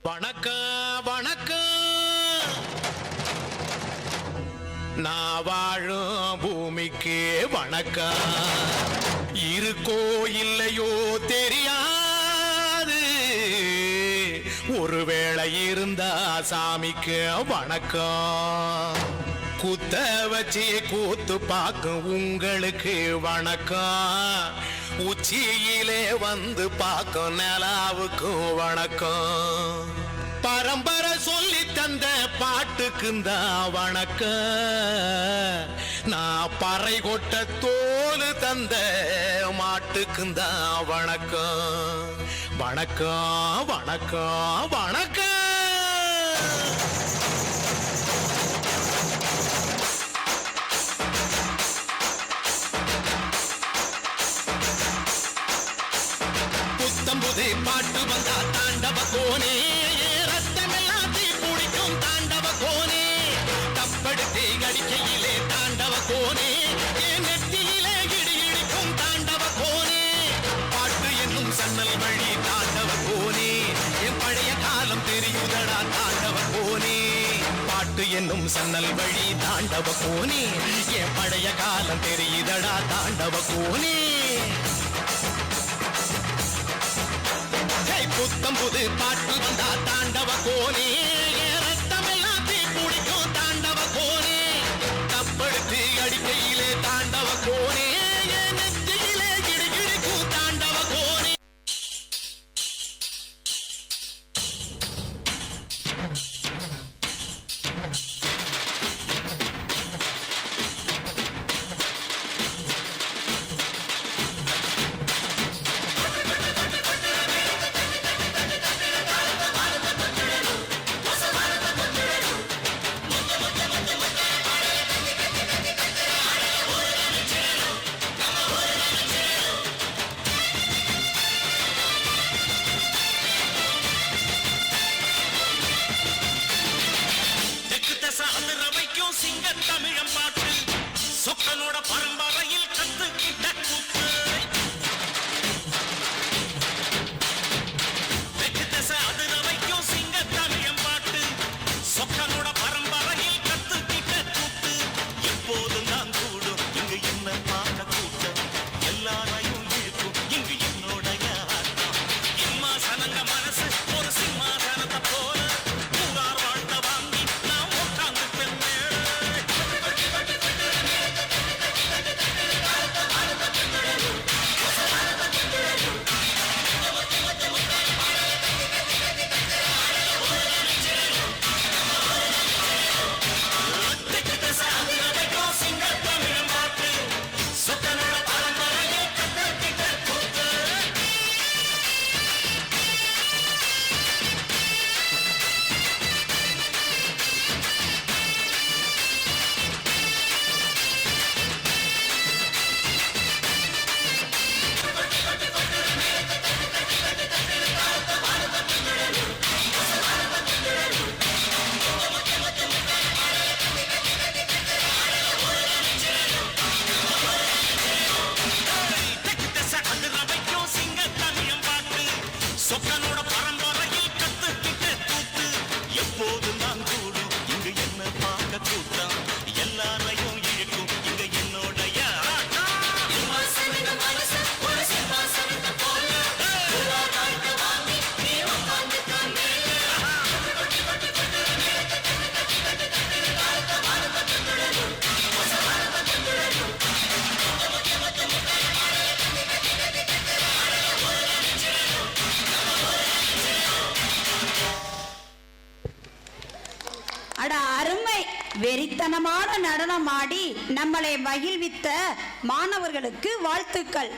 வணக்கம் வணக்கம். நான் வாழும் பூமிக்கு வணக்கம். இருக்கோ இல்லையோ தெரியாது, ஒருவேளை இருந்தா சாமிக்கு வணக்கம். குத்த வச்சு கூத்து பார்க்கும் உங்களுக்கு வணக்கம். உச்சியிலே வந்து பார்க்கும் நிலாவுக்கும் வணக்கம். பரம்பரை சொல்லி தந்த பாட்டுக்குந்தா வணக்கம். நான் பறை கொட்ட தோல் தந்த மாட்டுக்குந்தா வணக்கம். வணக்கம் வணக்கம் வணக்கம். புத்தம்புது பாட்டு வந்தா தாண்டவ கோனே, ரத்தமெல்லாம் தீ குடிக்கும் தாண்டவ கோனே. தப்படுத்தி அடிக்கையிலே தாண்டவ கோனே, என் நெத்தியிலே இடி இடிக்கும் தாண்டவ கோனே. பாட்டு என்னும் சன்னல் வழி தாண்டவ கோனே, என் பழைய காலம் தெரியுதடா தாண்டவ கோனே. பாட்டு என்னும் சன்னல் வழி தாண்டவ கோனே, என் பழைய காலம் தெரியுதடா தாண்டவ கோனே. புத்தம் புது பாட்டு வந்தா தாண்டவ கோனே, ரத்தமெல்லாம் தீ குடிக்கும் தாண்டவ கோனே. தப்படுத்தி அடிக்கையிலே தாண்டவ கோனே, நெத்தியிலே கிடி கிடிக்கும் தாண்டவ கோனே. சிங்க தமிழம் பாட்டு சொக்கனோட பரம்பரையில் கத்துக்கிட்ட கூத்து. வெகு தசை அதிர வைக்கும் சிங்க தமிழம் பாட்டு சொக்கனோட பரம்பரையில் கத்துக்கிட்ட கூத்து. எப்போதும் நான் கூடும் இங்கு என்ன பார்க்க கூட்டம், எல்லாரையும் இழுக்கும் இங்கு என்னோடைய ஆட்டம். இம்மாசனங்க மனசு ஒரு சிம்மாசனத்தை போல ஊரார் வாழ்ந்த வாங்கி நான் உட்கார்ந்து பெண்ணே. சொக்கனோட பரம்பரையில் கத்துக்கிட்ட கூத்து. எப்போதும் நான் கூடும் இங்கு என்ன பார்க்க கூட்டம், எல்லாரையும் இழுக்கும் இங்க என்னோடைய ஆட்டம். அட அருமை! வெறித்தனமான நடனம் ஆடி நம்மளை மகிழ்வித்த மாணவர்களுக்கு வாழ்த்துக்கள்.